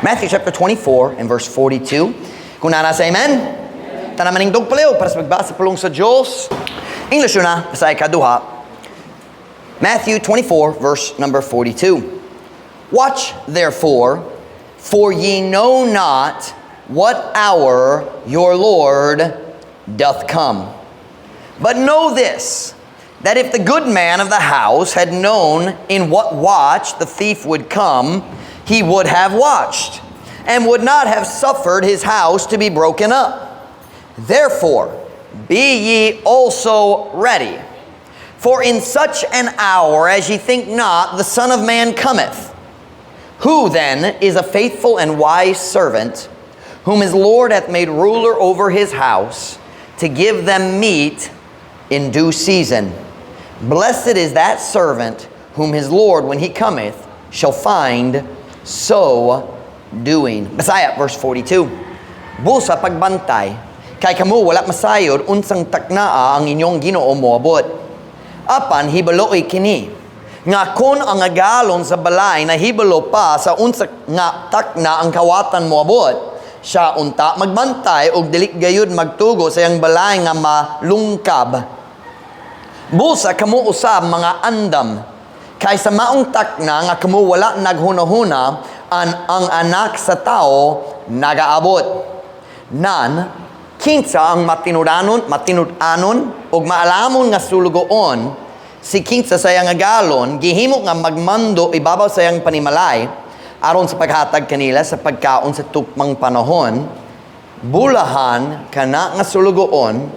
Matthew chapter 24 and verse 42. Kung nasa amen? Tanamaning dogpaliw para sa magbasa pulong sa Diyos. English yun na, sa ikaduha. Matthew 24 verse number 42. Watch therefore, for ye know not what hour your Lord doth come. But know this, that if the good man of the house had known in what watch the thief would come, he would have watched, and would not have suffered his house to be broken up. Therefore, be ye also ready. For in such an hour as ye think not, the Son of Man cometh. Who then is a faithful and wise servant, whom his Lord hath made ruler over his house, to give them meat in due season? Blessed is that servant, whom his Lord, when he cometh, shall find so doing. Bisaya, verse 42. Busa pagbantay, kay kamo wala masayod, unsang taknaa ang inyong Ginoo moabot. Apan hibaloy kini, nga kon ang agalon sa balay na hibalo pa sa unsa nga takna ang kawatan moabot, siya unta magbantay og dili gayud magtugo sa iyang balay nga malungkab. Busa kamo usab mga andam, kaysa maong takna nga kamo wala naghunahuna ang anak sa tao nagaabot. Nan, kinsa ang matinudanon ug maalamon nga sulugoon, si kinsa sa iyang agalon, gihimo nga magmando ibabaw sa iyang panimalay, aron sa paghatag kanila sa pagkaon sa tukmang panahon, bulahan kana nga sulugoon,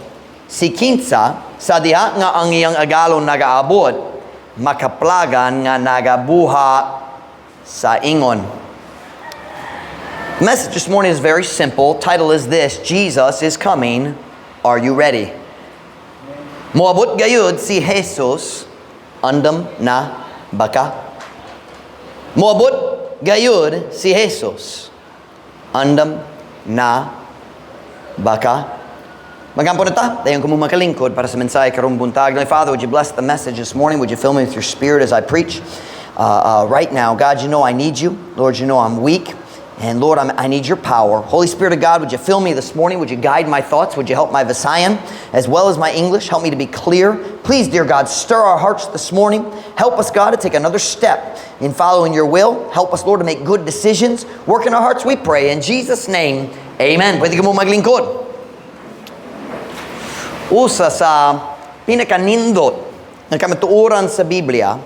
si kinsa sa diha nga ang iyang agalon nagaabot, makaplagan nga nagabuha sa ingon. The message this morning is very simple. Title is this: Jesus is coming. Are you ready? Moabot gayud si Jesus, andam na baka. Moabot gayud si Jesus, andam na baka. Magampo na ta, dayon ko mo makalingkod para sa mensahe karong buntag. Father, would you bless the message this morning? Would you fill me with your spirit as I preach right now? God, you know I need you. Lord, you know I'm weak. And Lord, I need your power. Holy Spirit of God, would you fill me this morning? Would you guide my thoughts? Would you help my Visayan as well as my English? Help me to be clear. Please, dear God, stir our hearts this morning. Help us, God, to take another step in following your will. Help us, Lord, to make good decisions. Work in our hearts, we pray. In Jesus' name, amen. Pwede ka mo maglingkod. Usa sa pinakanindot ng kamatuoran sa Biblia,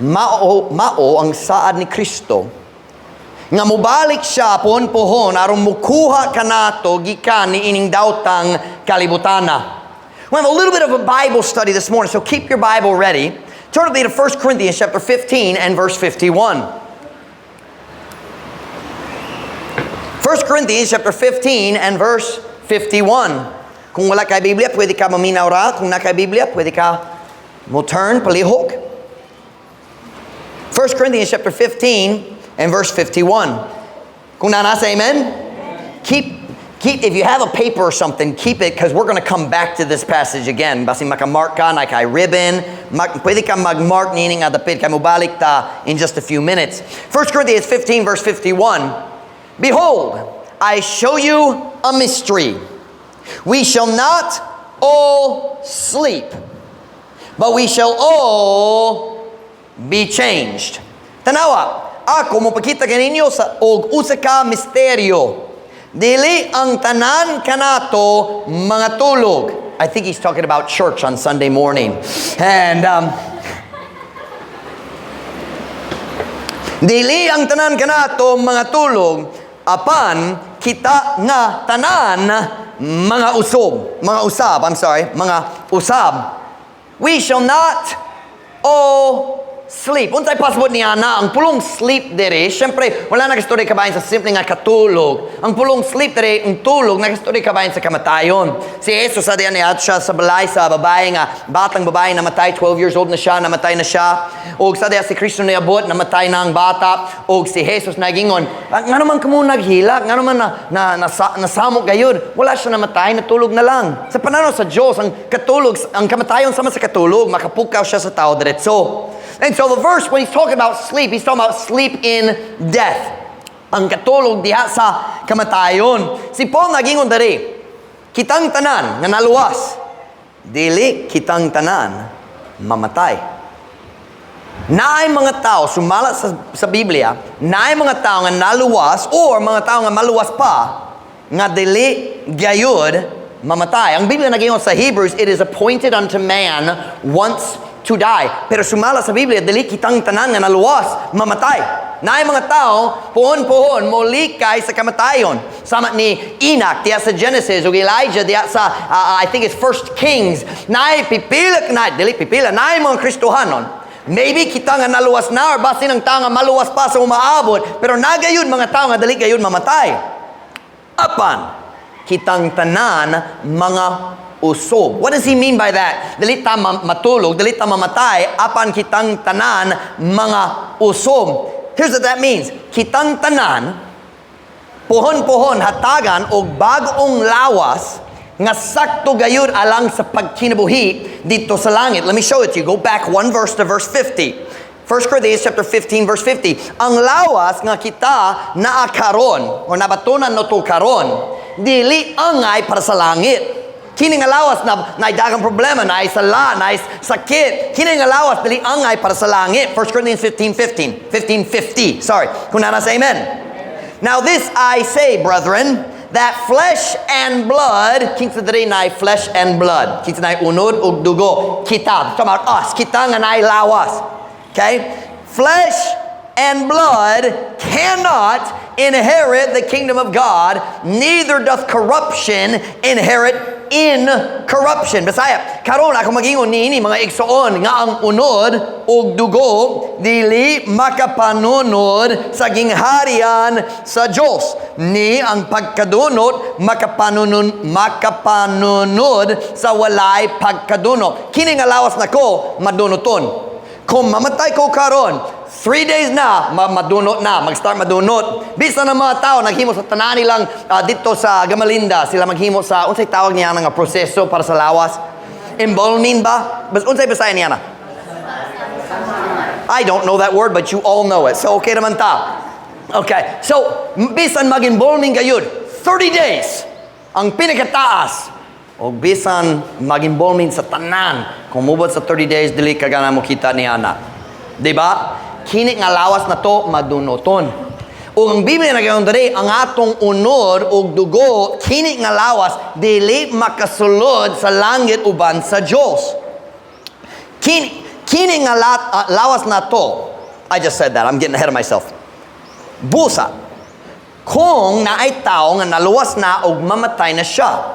mao ang saad ni Kristo nga mubalik siya pohon aron mukuha kanato gikan ni ining daotang kalibutana. We have a little bit of a Bible study this morning, so keep your Bible ready. Turn with me to 1 Corinthians chapter 15 and verse 51. 1 Corinthians chapter 15 and verse 51. Kung wala kay Biblia, pwede ka maminaw ra. Kung na kay Biblia, pwede ka mo turn, palihok. 1 Corinthians chapter 15 and verse 51. Kung nasa amen? Keep, if you have a paper or something, keep it, because we're going to come back to this passage again. Basi makamark ka, na kay ribbon. Pwede ka magmark nining adapit. Kaya mubalik ta in just a few minutes. 1 Corinthians 15 verse 51. Behold, I show you a mystery. We shall not all sleep, but we shall all be changed. Tanawa, ako mopakita kaninyo sa og usa ka misteryo. Dili ang tanan kanato mga tulog. I think he's talking about church on Sunday morning. And dili ang tanan kanato mga tulog, apan kita nga tanan mga usab. We shall not all sleep. Unsay pasabot niya na ang pulong sleep dere, syempre wala nagastudyo kabayan sa simple nga katulog. Ang pulong sleep dere, ang tulog nagastudyo kabayan sa kamatayon. Si Jesus sa diyan niya siya sa balay sa babae nga batang babae namatay, 12 years old na siya, namatay na siya. Og sa diya si Kristo niabot, namatay na ang bata. Og si Jesus nagingon, nga naman kamo naghilak, nga naman nasamok gayud. Wala siya namatay, natulog na lang. Sa pananaw sa Diyos, ang katulog, ang kamatayon sama sa katulog, makapukaw siya sa tao diretso. And so the verse, when he's talking about sleep, he's talking about sleep in death. ang katulog diha sa kamatayon. Si Paul nagingon diri, kitang tanan nga naluwas, dili kitang tanan mamatay. Naay mga tao, sumala sa Biblia, naay mga tao nga naluwas or mga tao nga maluwas pa, nga dili gayud mamatay. Ang Biblia nagingon sa Hebrews, it is appointed unto man once to die. Pero sumala sa Biblia, dili kitang tanan nga naluwas, mamatay. Naay mga tao, puhon-puhon, molikay sa kamatayon. Sama ni Enoch, diya sa Genesis, o Elijah, diya sa, I think it's 1 Kings. Naay pipila, dili pipila, naay mga Kristohanon. Maybe kita nga naluwas na, or basin ang tao nga maluwas pa sa umaabot, pero nagayud mga tao nga dili gayud mamatay. Apan, kitang tanan mga usob. What does he mean by that? Dili ta matulog, dili ta mamatay, apan kitang tanan mga usob. Here's what that means. Kitang tanan, puhon-puhon, hatagan, o bagong lawas, nga sakto gayud alang sa pagkinabuhi dito sa langit. Let me show it to you. Go back one verse to verse 50. 1 Corinthians chapter 15 verse 50. Ang lawas nga kita naakaron o nabatunan no to karon, dili angay para sa langit. Kini nga lawas na dagang problema, na sala, na sakit. Kini nga lawas dili angay para sa langit. 1 Corinthians 15:50. Sorry. Kung nana sa amen. Now this I say, brethren, that flesh and blood, kinsa diri na flesh and blood. Kinsa na unod ug dugo. Kita, come about us. Kita nga na lawas. Okay? Flesh and blood cannot inherit the kingdom of God, neither doth corruption inherit incorruption. Bisaya, karon ako magingon niini mga igsoon nga ang unod ug dugo dili makapanunod sa gingharian sa Dios, ni ang pagkadunot makapanunod sa walay pagkadunot. Kini nga lawas nako madunoton. Kung mamatay ko karon, 3 days na, madunot na, mag-start madunot. Bisa ng mga tao, naghimo sa tanan nilang dito sa Gamalinda, sila maghimo sa, unsay tawag niya nga proseso para sa lawas? Embalming ba? Unsay basaya niya na? I don't know that word, but you all know it. So, okay naman ta. Okay. So, bisan mag-embalming gayud, 30 days, ang pinakataas. O bisan mag-embalming sa tanan, kung mubot sa 30 days, dili ka gana mo kita ni Ana. Diba? Kini nga lawas na to, madunoton. O ang Biblia nagayon diri, ang atong unod o dugo, kini nga lawas, dili makasulod sa langit uban sa Diyos. Kini nga lawas na to, I just said that, I'm getting ahead of myself. Busa, kung naay tao nga naluwas na o mamatay na siya,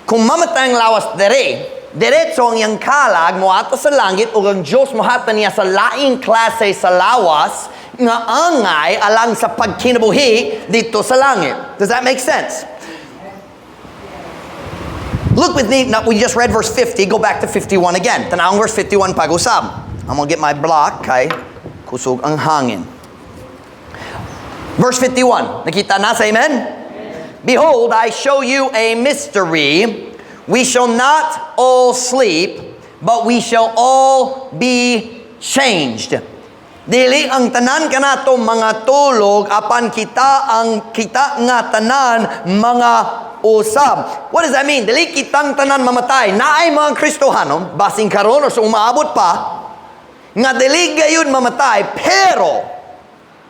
kung mamatay ang lawas diretso ang iyang kalag mo ato sa langit o ang Diyos mo hatan niya sa laing klase sa lawas nga angay alang sa pagkinabuhi dito sa langit. Does that make sense? Look with me, we just read verse 50, go back to 51 again. Tanawang verse 51 pag-usab. I'm gonna get my block kay kusog ang hangin. Verse 51, nakita na sa amen? Behold, I show you a mystery. We shall not all sleep, but we shall all be changed. Dili ang tanan kanato mga tulog, apan kita nga tanan mga usab. What does that mean? Dili kitang tanan mamatay. Naay mga Kristohanon, basing karon o sa umaabot pa, nga dili gayud mamatay, pero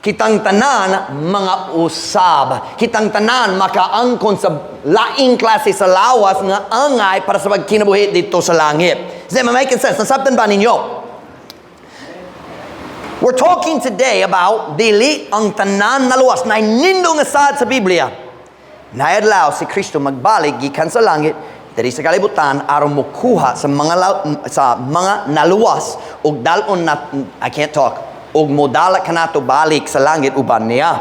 kitang tanan mga usab. Kitang tanan makaangkon sa laing klase sa lawas nga angay para sa pagkinabuhi dito sa langit. Does that make sense? Nasabtan ba ninyo? We're talking today about dili ang tanan na luwas na nindong asad sa Biblia. Naadlaw si Kristo magbalik gikan sa langit diri sa kalibutan aron mokuha sa mga naluwas ug dalon na I can't talk. Og modala kanato balik sa langit uban niya.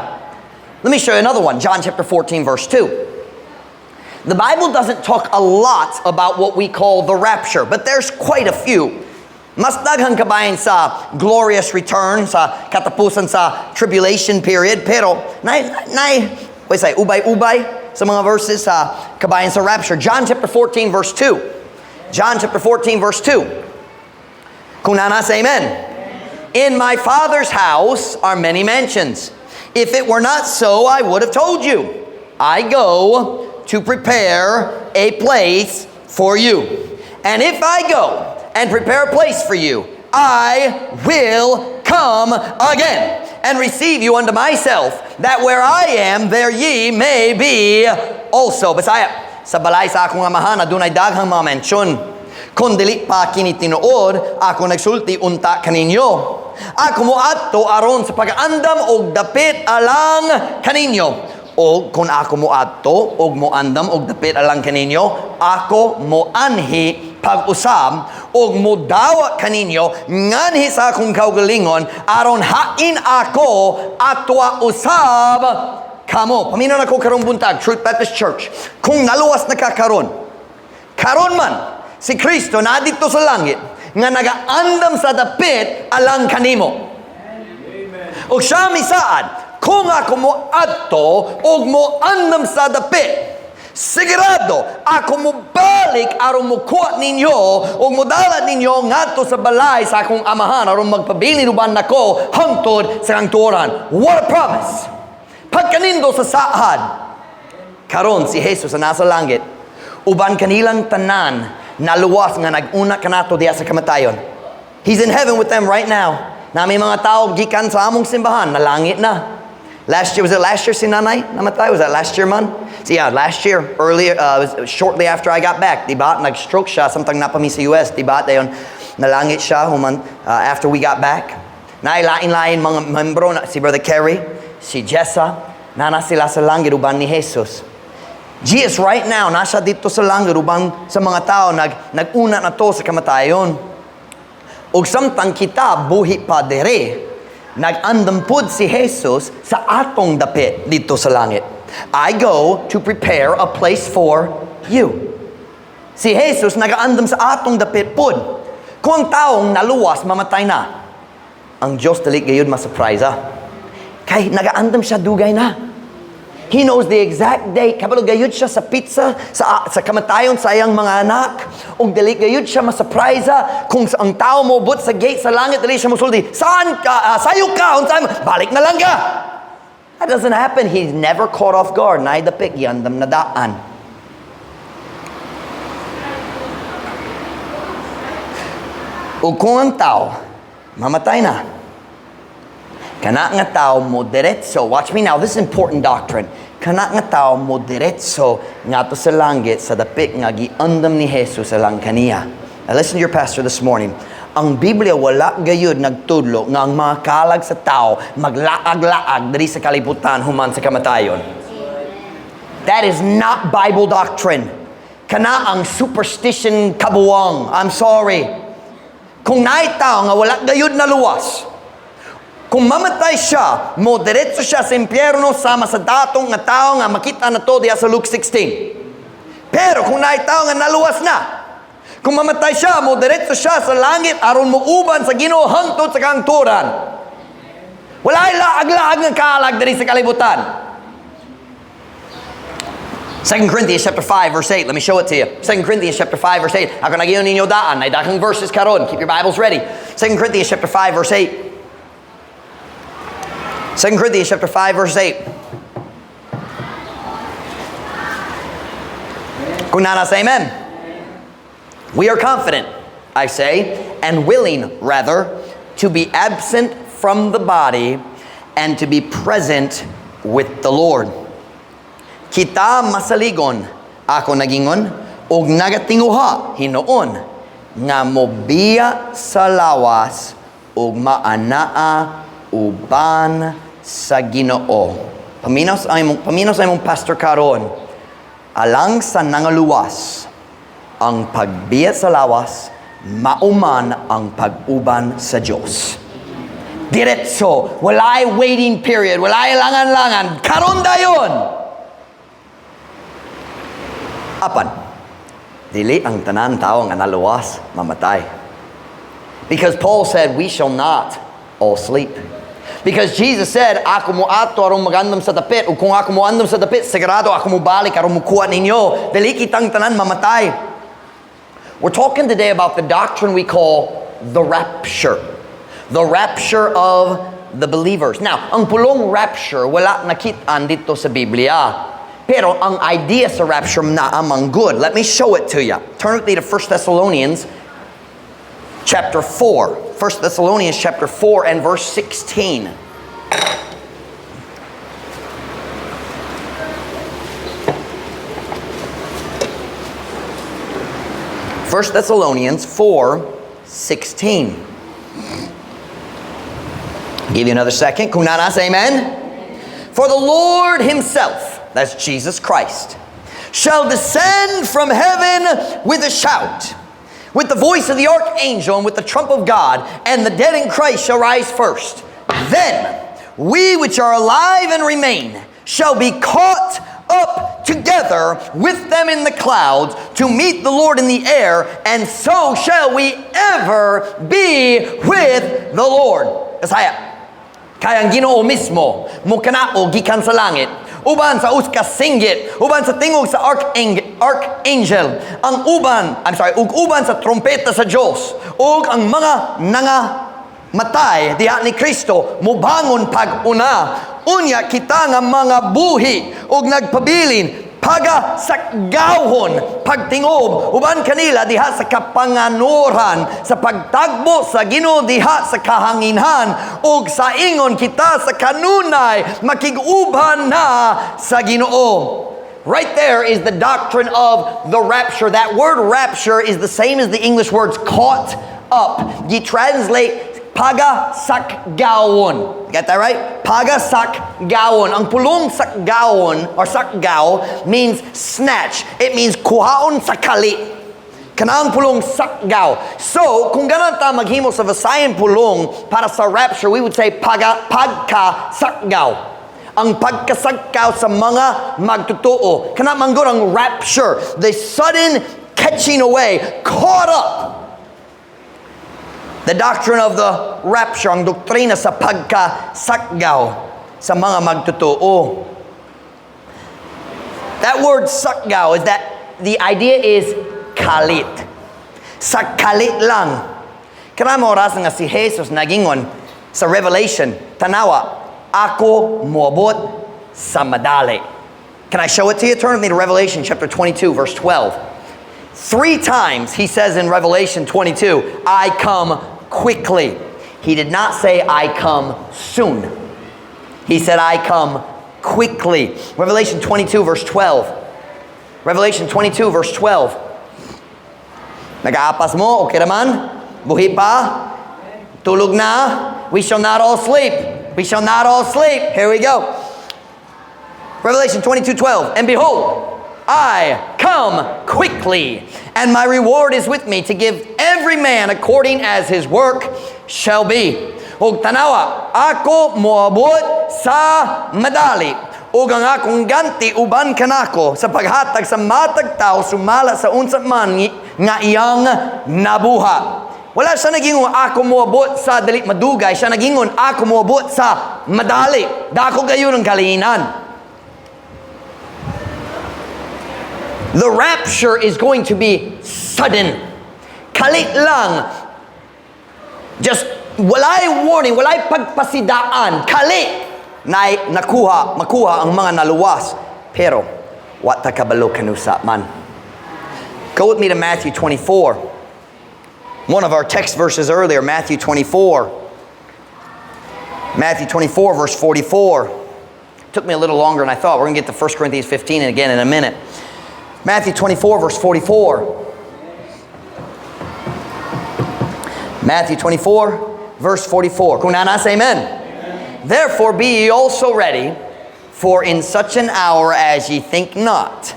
Let me show you another one. John chapter 14 verse 2. The Bible doesn't talk a lot about what we call the rapture, but there's quite a few. Mas daghang kabayan sa glorious return, sa katapusan sa tribulation period, pero ubay-ubay sa mga verses sa kabayan sa rapture. John chapter 14 verse 2. John chapter 14 verse 2. Kung nana sa amen. In my Father's house are many mansions. If it were not so, I would have told you. I go to prepare a place for you. And if I go and prepare a place for you, I will come again and receive you unto myself, that where I am, there ye may be also. Bisaya, sa balay sa akong amahan, adunay daghang mga mensyon. Kung dili pa kini tinuod, ako nagsulti unta kaninyo. Ako mo adto aron sa pag-andam og dapit alang kaninyo. O kung ako mo adto og mo andam og dapit alang kaninyo, ako mo anhi pag-usab og mo dawa kaninyo nganhi sa akong kaugalingon aron hain ako atwa usab kamo. Paminaw na ko karong buntag, Truth Baptist Church. Kung naluwas na ka karon man si Kristo na dito sa langit nga nagaandam sa dapit alang kanimo. O siya misaad, kung ako mo adto og mo andam sa dapit, sigurado ako mo balik aron mo kuha ninyo o mo dala ninyo ngadto sa balay sa akong amahan aron magpabilin uban nako hangtod sa kangtuoran. What a promise! Pagkanindo sa saad, karon si Jesus na nasa langit, uban kanilang tanan naluwas nga nag-una kanato diya sa kamatayon. He's in heaven with them right now. Na may mga tao gikan sa among simbahan, nalangit na. Was it last year si nanay namatay? Was that last year man? So yeah, last year, earlier, shortly after I got back, diba? Nag-stroke siya, samtang napami sa US, diba? Dayon, nalangit siya human, after we got back. Nailain-lain mga membro, si Brother Kerry, si Jessa, nana sila sa langit uban ni Jesus. Jesus right now, nasa dito sa langit uban sa mga tao, nag-una na to sa kamatayon. Og samtang kita buhi pa dere, nag-andampod si Jesus sa atong dapit dito sa langit. I go to prepare a place for you. Si Jesus nag-aandam sa atong dapit pod. Kung ang taong naluwas, mamatay na. Ang Diyos dali gayud ma-surprise. Kay nag-aandam siya dugay na. He knows the exact date. Kabalo gayud siya sa pizza, sa kamatayon sa iyang mga anak. Ug dali gayud siya ma-surprise kung ang tao mo but sa gate sa langit, dali siya musulti. Saan ka? Sayo ka? Unsay mo? Balik na lang ka. That doesn't happen. He's never caught off guard. Nay dapik yandam na daan. Ug kung ang tao mamatay na, kana nga tao mo diretso. Watch me now. This is important doctrine. Kana nga tao mo diretso nga to sa langit sa dapit nga giandam ni Jesus alang kaniya. Now listen to your pastor this morning. Ang Biblia wala gayud nagtudlo nga ang mga kalag sa tao maglaag-laag diri sa kalibutan human sa kamatayon. That is not Bible doctrine. Kana ang superstition kabuwang. I'm sorry. Kung naay tao nga wala gayud na luwas, kung mamatay siya, mo diretso siya sa impyerno sama sa datong nga tao nga makita na to diya sa Luke 16. Pero kung naay tao nga naluwas na, kung mamatay siya, mo diretso siya sa langit aron mo uban sa Ginoo hangtod sa kangturan. Wala ay laag-laag nga kalag diri sa kalibutan. 2 Corinthians chapter 5 verse 8. Let me show it to you. 2 Corinthians chapter 5 verse 8. Ako nagiyon ninyo daan. Ay dakang verses karon. Keep your Bibles ready. 2 Corinthians chapter 5 verse 8. 2 Corinthians chapter 5 verse 8. Kung nana sa amen. We are confident, I say, and willing rather, to be absent from the body and to be present with the Lord. Kita masaligon, ako nagingon, og nagatinguha hinoon, nga mobiya sa lawas, og maanaa uban sa Ginoo. Paminaw sa imong pastor karon, alang sa nangaluwas, ang pagbiya sa lawas, mauman ang pag-uban sa Diyos. Diretso, walay waiting period, walay langan-langan, karon dayon. Apan, dili ang tanan tao nga naluwas, mamatay. Because Paul said, we shall not all sleep. Because Jesus said, ako mo ato aron magandam sa dapit, ug kung ako mo andam sa dapit, sigurado ako mo balik aron mo kuha ninyo. Dili kitang tanan mamatay. We're talking today about the doctrine we call the rapture. The rapture of the believers. Now, ang pulong rapture, wala nakitaan dito sa Biblia. Pero ang idea sa rapture na amang good. Let me show it to you. Turn with me to 1 Thessalonians chapter 4. 1 Thessalonians chapter 4 and verse 16. 1 Thessalonians 4:16. Give you another second. Kung nanas, amen? For the Lord himself, that's Jesus Christ, shall descend from heaven with a shout, with the voice of the archangel, and with the trump of God, and the dead in Christ shall rise first. Then we which are alive and remain shall be caught up together with them in the clouds to meet the Lord in the air, and so shall we ever be with the Lord. Kasaya, kaya ang Ginoo mismo mukanao gikan sa langit, uban sa uskas singgit, uban sa tingog sa archangel, ang uban sa trompeta sa Dios, ug ang mga matay diha ni Kristo mubangon pag-una. Unya kita nga mga buhi ug nagpabilin pagasakgahon pagtingob uban kanila diha sa kapanganuran sa pagtagbo sa Ginoo diha sa kahanginhan ug sa ingon kita sa kanunay makig-uban na sa Ginoo. Right there is the doctrine of the rapture. That word rapture is the same as the English words caught up. You translate pagasakgawon. Get that right? Pagasakgawon. Ang pulong sakgawon or sakgaw means snatch. It means kuhaon sa kali. Kanang pulong sakgaw. So, kung ganon ta maghimo sa Visayan pulong para sa rapture, we would say pagkasakgaw. Ang pagkasakgaw sa mga magtutuo. Kanang manggod ang rapture. The sudden catching away, caught up. The doctrine of the rapture, ang doktrina sa pagkasakgaw sa mga magtutuo. That word sakgaw is that the idea is kalit. Sa kalit lang. Karamo oras nga si Jesus nagingon sa Revelation, tanawa, ako moabot sa madali. Can I show it to you? Turn with me to Revelation chapter 22, verse 12. 3 times he says in Revelation 22, I come quickly. He did not say I come soon. He said I come quickly. Revelation 22 verse 12. Revelation 22 verse 12. Nag-aapas mo? Okay naman? Buhi pa? Tulog na? We shall not all sleep. We shall not all sleep. Here we go. Revelation 22:12. And behold, I come quickly, and my reward is with me to give every man according as his work shall be. Og tanawa, ako moabot sa madali. Og ang akong ganti uban kanako sa paghatag sa matag tao sumala sa unsa man nga iyang nabuha. Wala siya nagingon ako moabot sa dali madugay, siya nagingon ako moabot sa madali. Dako gayon ang kalihinan. The rapture is going to be sudden. Kalit lang. Just walay warning, walay pagpasidaan. Kalit na makuha ang mga naluwas. Pero, what ta kabalo kanusa man. Go with me to Matthew 24. One of our text verses earlier, Matthew 24. Matthew 24, verse 44. Took me a little longer than I thought. We're going to get to 1 Corinthians 15 again in a minute. Matthew 24, verse 44. Matthew 24, verse 44. Kung nanas, amen. Therefore be ye also ready, for in such an hour as ye think not,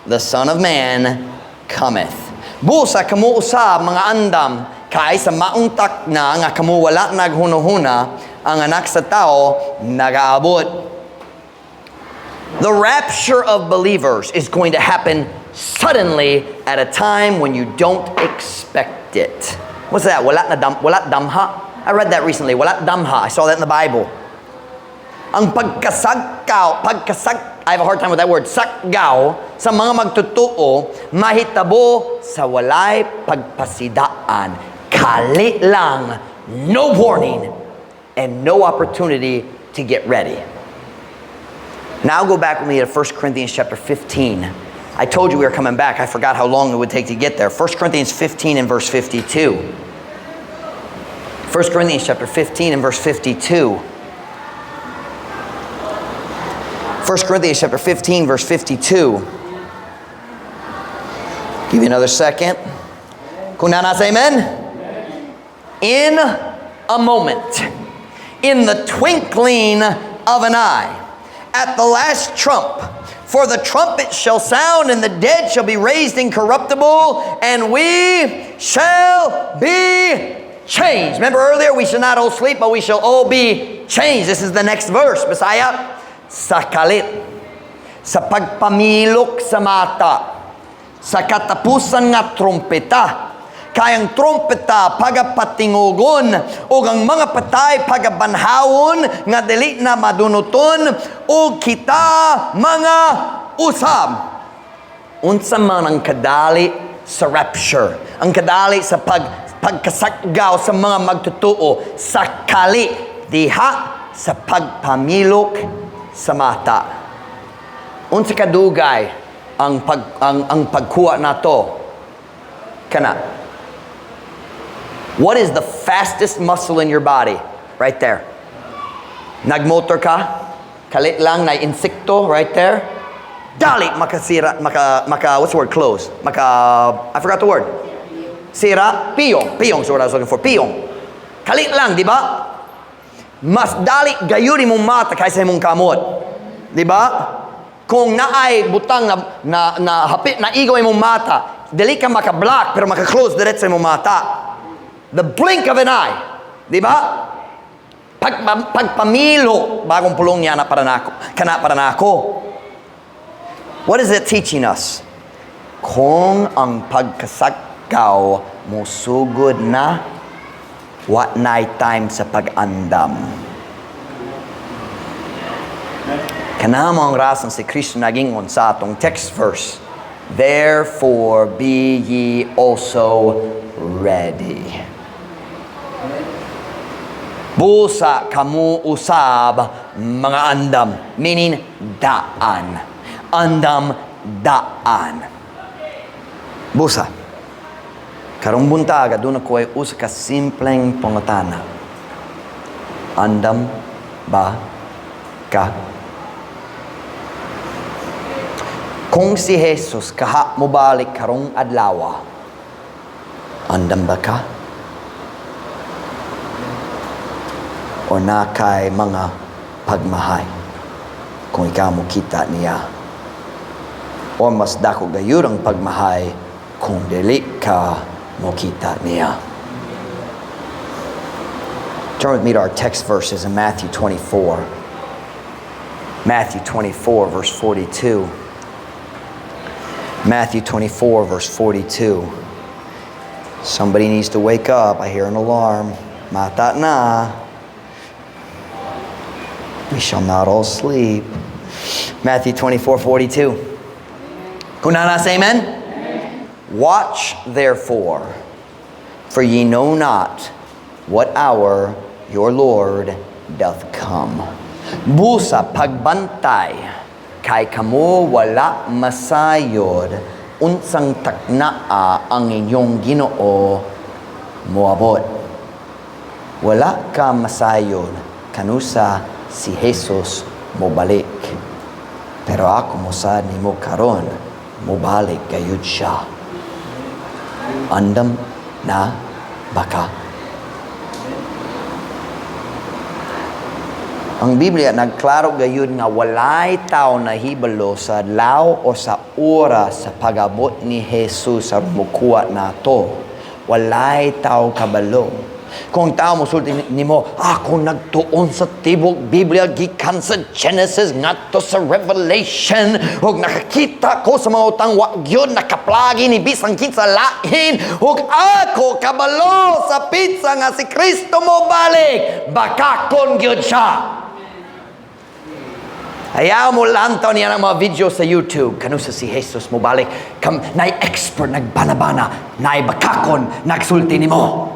the Son of Man cometh. Busa kamo usab mga andam, kay sa maungtak na nga kamo wala naghuno-huna, ang anak sa tao nagaabot. The rapture of believers is going to happen suddenly at a time when you don't expect it. What's that? Walat damha? I read that recently. Walat damha. I saw that in the Bible. Ang I have a hard time with that word, sakgaw, sa mga magtutuo, mahitabo sa walay pagpasidaan. Kali lang, no warning. and no opportunity to get ready. Now go back with me to 1 Corinthians chapter 15. I told you we were coming back. I forgot how long it would take to get there. 1 Corinthians 15 and verse 52. 1 Corinthians chapter 15 and verse 52. 1 Corinthians chapter 15 verse 52. Give you another second. Kung nasa amen? In a moment, in the twinkling of an eye, at the last trump, for the trumpet shall sound, and the dead shall be raised incorruptible, and we shall be changed. Remember earlier, we shall not all sleep, but we shall all be changed. This is the next verse. Bisaya, sa kalit, sa pagpamilok sa mata, sa katapusan nga trumpeta, kayang trumpeta pagapatingugon, o ang mga patay pagabanhawon, nga dili na madunuton, o kita mga usab. Unsa man ang kadali sa rapture, ang kadali sa pagkasakgaw sa mga magtutuo, sa kali, diha sa pagpamilok sa mata. Unsa kadugay ang pagkuha nato kana? What is the fastest muscle in your body? Right there. Nagmotor ka, kalit lang na insekto right there. Dali makasira, what's the word? Close. I forgot the word. Sira, piyong. Piyong is what I was looking for. Piyong. Kalit lang, di ba? Mas dali gayuri mong mata kaysa mong kamot. Di ba? Kung naay butang na hapit na igaw mong mata, dali ka maka-block pero maka-close diretso mong mata. The blink of an eye. Di ba? Pagpamilo, bagong pulong niya na para nako. What is it teaching us? Kung ang pagkasakaw mo sugod na, what night time sa pag-andam. Kanamang rason si Kristo nagingon sa atong text verse. Therefore be ye also ready. Busa kamu usab mga andam, meaning daan. Andam daan. Busa. Karong buntaga doon ako ay usa ka simpleng pangutana. Andam ba ka? Kung si Jesus kaha mo balik karong adlaw, andam ba ka? O na kay mga pagmahay kung ikaw mo kita niya? O mas dako gayud ang pagmahay kung dili ka mo kita niya? Turn with me to our text verses in Matthew 24. Matthew 24 verse 42. Matthew 24 verse 42. Somebody needs to wake up. I hear an alarm. Mata na. We shall not all sleep. Matthew 24:42. Kunana say amen? Amen. Watch therefore, for ye know not what hour your Lord doth come. Busa pagbantay, kay kamo wala masayod, unsang taknaa ang inyong Ginoo moabot. Wala ka masayod, kanusa si Jesus mo balik. Pero ako musad ni mo karon, mo balik gayud siya. Andam na baka? Ang Biblia nagklaro gayud nga walay tao na hibalo sa adlaw o sa oras sa pag-abot ni Jesus sa mukuha nato. Walay tao kabalo. Kung tao mo sulti nimo, ako nagtuon sa tibok Biblia gikan sa Genesis ngadto sa Revelation, ug nakakita ko sa mga utang wa gyud nakaplagi ni bisang kinsa lain, ug ako kabalo sa pizza nga si Kristo mo balik, baka kon gyud siya. Ayaw mo lantaw niya ng mga video sa YouTube. Kanusa si Jesus mo balik. Na'y expert, nagbanabana. Na'y bakakon, nagsulti ni mo.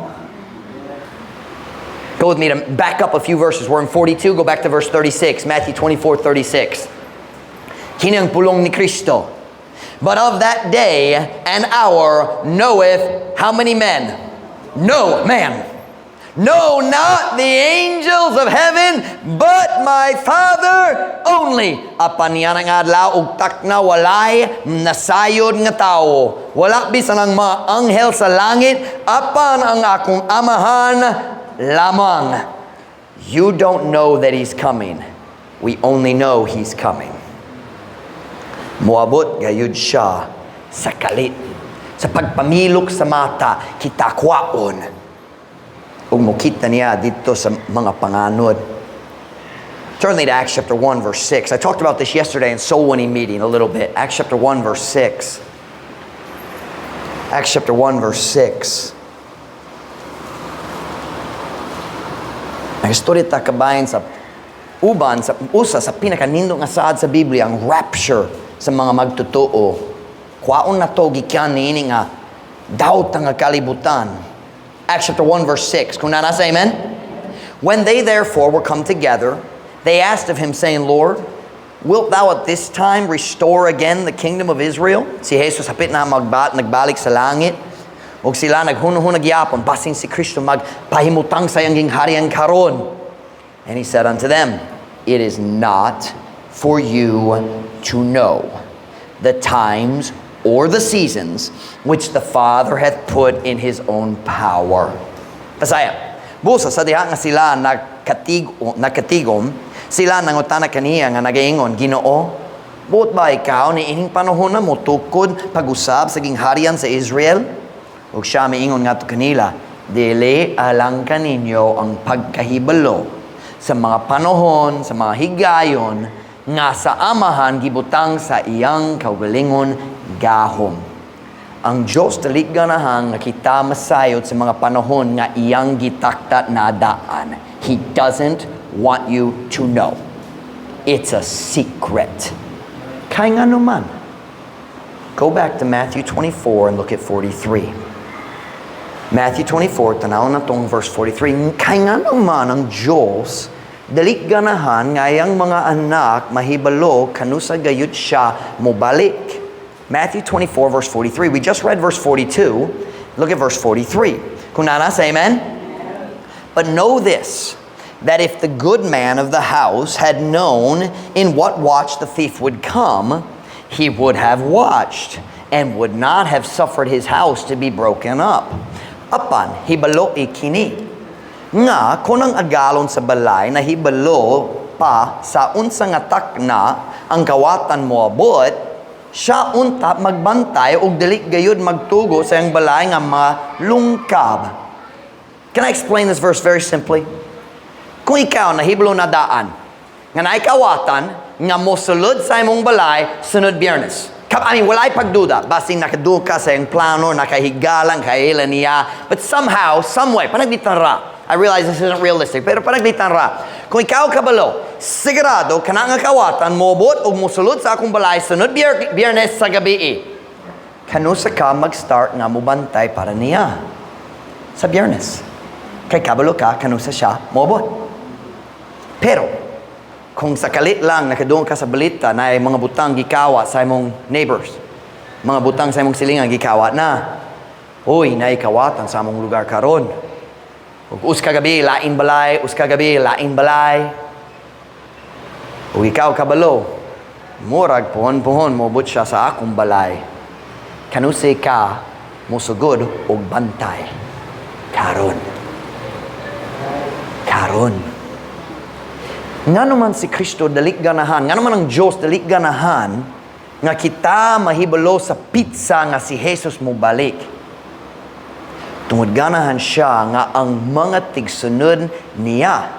Go with me to back up a few verses. We're in 42. Go back to verse 36. Matthew 24:36. Kini ang pulong ni Kristo. But of that day and hour knoweth how many men? No man. No, not the angels of heaven, but my Father only. Apan niya ng adlaw ug takna walay nasayod nga tao. Wala bisan ang mga anghel sa langit, apan ang akong amahan lamang. You don't know that He's coming. We only know He's coming. Muabot gayud siya sa kalit. Sa pagpamilok sa mata, kitakwaon. Ug mukita niya dito sa mga panganod. Turn to Acts chapter 1 verse 6. I talked about this yesterday in soul winning meeting a little bit. Acts chapter 1 verse 6. Acts chapter 1 verse 6. Ang istorya ta kabayan sa uban sa usa sa pinakanindot nga saad sa Biblia ang rapture sa mga magtotoo. Kwaon na to gikan niini nga daot nga kalibutan. Acts chapter 1 verse 6. Kung nasa amen? When they therefore were come together, they asked of him, saying, Lord, wilt thou at this time restore again the kingdom of Israel? Si Jesus hapit na nagbalik sa langit. O sila naghunahunag yapon, basin si Kristo magpahimutang sa iyang gingharian karon. And he said unto them, it is not for you to know the times or the seasons which the Father hath put in His own power. Pasaya, busa sa diha nga sila nakatigom, sila nangutana kaniya nga nagaingon, Ginoo, buot ba ikaw ni ining panahon na mo tukod pag-usab sa gingharian sa Israel? Ug siya miingon nga to kanila, dili alang kaninyo ang pagkahibalo sa mga panahon, sa mga higayon nga sa amahan gibutang sa iyang kaugalingon gahom. Ang Diyos dali ganahan nga kita masayod sa mga panahon nga iyang gitakda na daan. He doesn't want you to know. It's a secret. Kaya nga naman. Go back to Matthew 24 and look at 43. Matthew 24, tanaw na tong verse 43. Kaya nga naman ang Diyos dali ganahan nga iyang mga anak mahibalo kanusa gayud siya mobalik. Matthew 24 verse 43. We just read verse 42. Look at verse 43. Kung nasa, amen? But know this, that if the good man of the house had known in what watch the thief would come, he would have watched and would not have suffered his house to be broken up. Apan, hibalo ikini. Nga, kunang agalon sa balay na hibalo pa sa unsa nga takna ang kawatan mo abot, siya unta magbantay og dili gayud magtugo sa iyang balay nga malungkab. Can I explain this verse very simply? Kung ikaw nahibalo na daan nga naay kawatan nga mosulod sa imong balay sunod Biyernes. Walay pagduda. Basin nakaduka sa iyong plano, nakahigalang, kaila niya. But somehow, someway, panaglitan ra. I realize this isn't realistic, pero panaglitan ra. Kung ikaw kabalo, sigurado, kanang kawatan, mobot o musulod sa akong balay, sunod Biyernes sa gabi. Kanusa ka mag-start nga mubantay para niya sa Biyernes. Kay kabalo ka, kanusa siya, mobot. Pero, kung sakalit lang nakadoon ka sa balita na ay mga butang gikawa sa imong neighbors, mga butang sa imong silingan gikawa na, uy, naikawatan sa among lugar karon. Uska gabi, lain balay, uska gabi, lain balay. Ug ikaw kabalo, murag puhon-puhon mobot siya sa akong balay. Kanusay ka musugod og bantay. Karon. Nga naman si Kristo dalik ganahan, nga naman ang Diyos dalik ganahan, nga kita mahibalo sa pizza nga si Jesus mo balik. Tungod ganahan siya nga ang mga tigsunod niya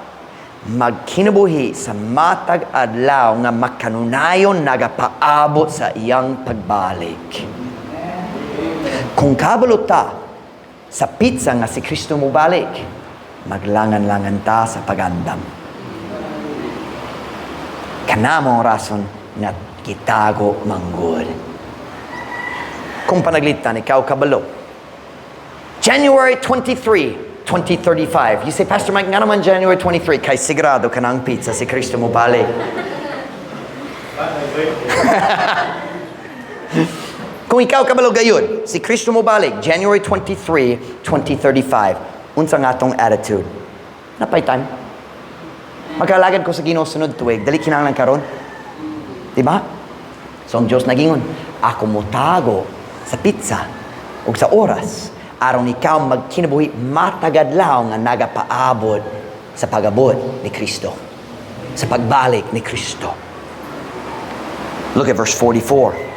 magkinabuhi sa matag adlaw nga makanunayon nagapaabot sa iyang pagbalik. Kung kabalo ta sa pizza nga si Kristo mo balik, maglangan-langan ta sa pagandam. Kanamong rason nga kitago manggod. Kung panaglitan, ikaw kabalo. January 23, 2035. You say, Pastor Mike, nga naman January 23, kay sigurado ka ng pizza si Kristo mo balik. Kung ikaw kabalo gayud, si Kristo mo balik, January 23, 2035, unsa nga atong attitude? Napay time. Magkalagad ko sa Ginoo sunod tuig, dali kinahanglan karon. Diba? So ang Diyos nagingon, ako mo tago sa pizza o sa oras, aron ikaw magkinabuhi matagadlaw nga nagapaabot sa pagabot ni Kristo, sa pagbalik ni Kristo. Look at verse 44.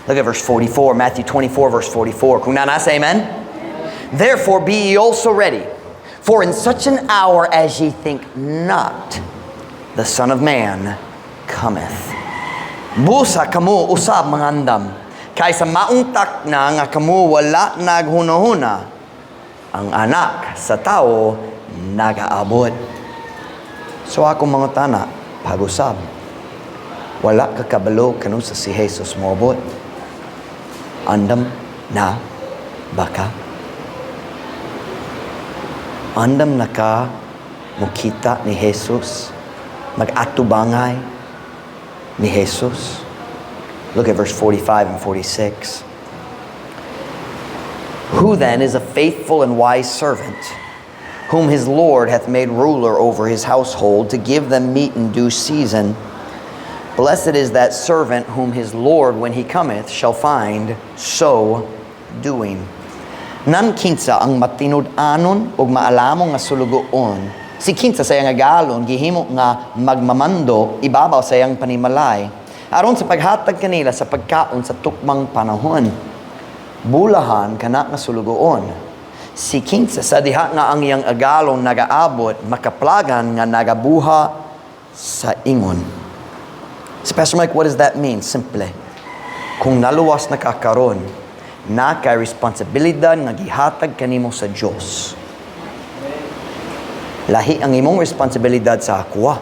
Look at verse 44, Matthew 24, verse 44. Kung nanasa, amen? Therefore be ye also ready, for in such an hour as ye think not, the Son of Man cometh. Busa kamo usab mga andam, kaysa maungtak na nga kamo wala naghunahuna, ang anak sa tao nagaabot. So ako mga tana, pag-usab, wala kakabalo kanu sa si Jesus moabot. Andam na baka? Andam na ka mukita ni Jesus, mag-atubangay ni Jesus. Look at verse 45 and 46. Who then is a faithful and wise servant, whom his Lord hath made ruler over his household, to give them meat in due season? Blessed is that servant whom his Lord, when he cometh, shall find so doing. Nan kinsa ang matinud-anon ug maalamong nga sulugoon. Si kinsa sa iyang agalon gihimo nga magmamando ibabaw sa iyang panimalay, aron sa paghatag kanila sa pagkaon sa tukmang panahon. Bulahan kana nga sulugoon. Si kinsa sa diha nga ang iyang agalon nagaabot, makaplagan nga nagabuha sa ingon. So Pastor Mike, what does that mean? Simple. Kung naluwas na kakaron, na kay responsibilidad nga gihatag kanimo sa Dios. Lahi ang imong responsibilidad sa akwa,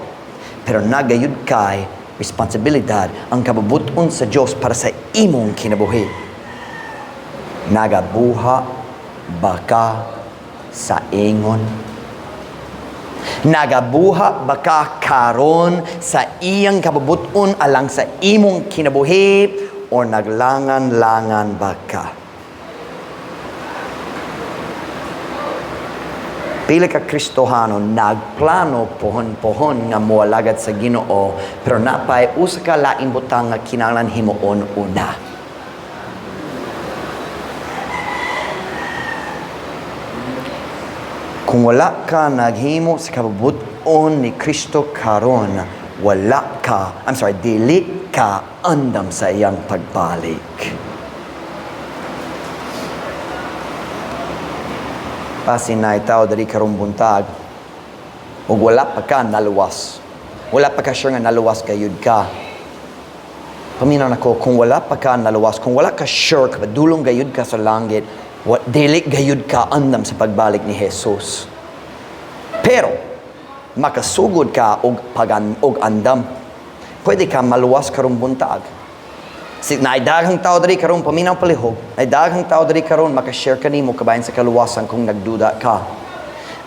pero nagayud kay responsibilidad ang kabubuton sa Dios para sa imong kinabuhi. Nagabuha baka sa ingon? Nagabuha baka karon sa iyang kabubuton alang sa imong kinabuhi o naglangan-langan baka? Pila ka Kristohano nagplano pohon-pohon nga moalagad sa Ginoo, pero napay usa ka laing butang nga kinahanglan himuon una. Kung wala ka naghimo sa kabubuton ni Kristo karon, dili ka andam sa iyang pagbalik. Pasin na itaw dari karong buntag, ug wala pa ka naluwas. Wala pa ka sure nga naluwas kayud ka. Paminaw nako, kung wala pa ka naluwas, kung wala ka sure ka dulong gayud ka sa langit, dili gayud ka andam sa pagbalik ni Jesus. Pero makasugod ka og andam. Pwede ka maluwas karong buntag. Naidaghang tao diri karon paminaw palihog. Naidaghang tao diri karon makashare kanimo kabayan sa kaluwasan kung nagduda ka.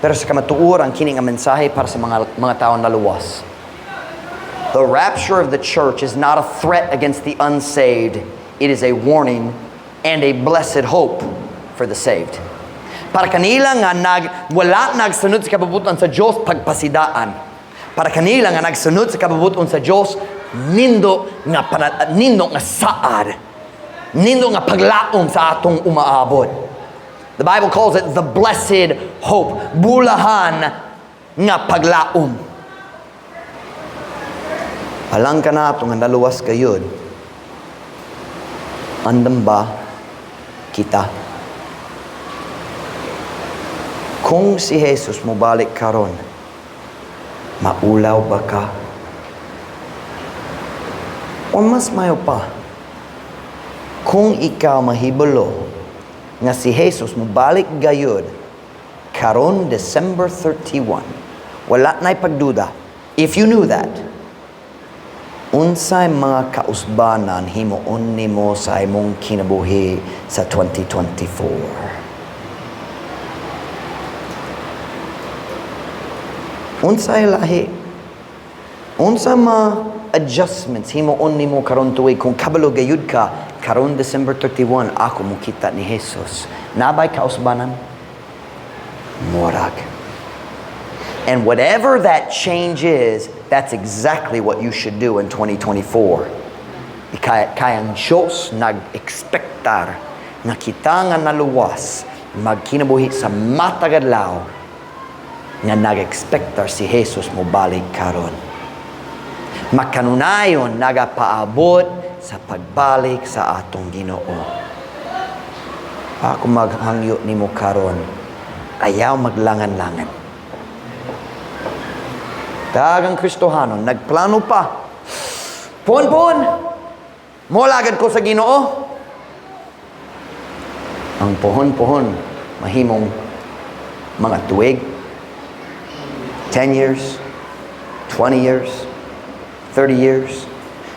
Pero sa kamatuoran kini nga mensahe para sa mga tao na luwas. The rapture of the church is not a threat against the unsaved. It is a warning and a blessed hope for the saved. Para kanila nga wala nagsunod sa kabubuton sa Dios pagpasidaan. Para kanila nga nagsunod sa kabubuton sa Dios nindo nga saad. Nindo nga paglaom sa atong umaabot. The Bible calls it the blessed hope. Bulahan nga paglaom. Alang ka na itong naluwas kayod. Andam ba kita? Kung si Jesus mo balik karon, maulaw ba ka? O mas mayo pa, kung ikaw mahibalo nga si Jesus mo balik gayud karon December 31, wala na'y pagduda. If you knew that, unsay mga kausbanan himuon nimo sa imong kinabuhi sa 2024? Unsay lahi? Unsa ma adjustments himuon nimo karon tuig kung kabalo gayud ka karon December 31 ako mo kita ni Jesus. Nabay kausbanan? Murag. And whatever that change is, that's exactly what you should do in 2024. Kayang Diyos nag-expectar na kita nga naluwas magkinabuhi sa matagadlaw nga nag-expectar si Jesus mo balik karon. Makanunayon nagapaabot sa pagbalik sa atong Ginoo. Ako maghangyo nimo karon, ayaw maglangan-langan. Dagang Kristohanon nagplano pa. Pon, molagad ko sa Ginoo. Ang pohon mahimong mga tuig, 10 years, 20 years, 30 years.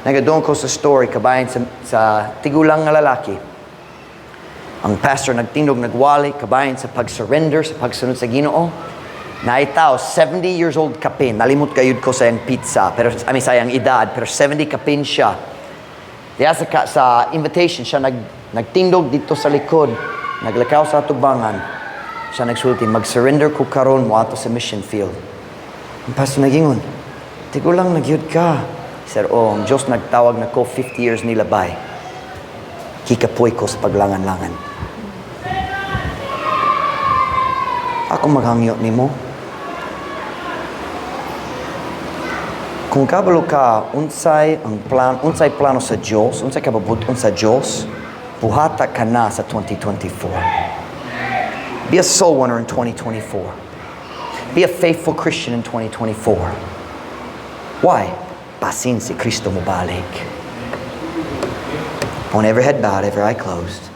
Nagadoon ko sa story kabayan sa tigulang nga lalaki. Ang pastor nagtindog nagwali kabayan sa pag-surrender, sa pagsunod sa Ginoo. Naitaw 70 years old kapin. Nalimot kayud ko sa yung pizza, pero sayang edad, pero 70 kapin siya. Kaya sa invitation siya nagtindog dito sa likod, naglakaw sa tubangan. Siya nagsulti, mag-surrender ko karon mo ato sa mission field. Ang pastor nagingon, tigulang nagyud ka. He said, ang Diyos nagtawag na ko 50 years nilabay. Kikapoy ko sa paglangan-langan. Ako maghangyo nimo. Kung kabalo ka, unsay plano sa Diyos, unsay kababuton sa Diyos, buhata ka na sa 2024. Be a soul winner in 2024. Be a faithful Christian in 2024. Why? Pasin si Kristo mo balik. On every head bowed, every eye closed.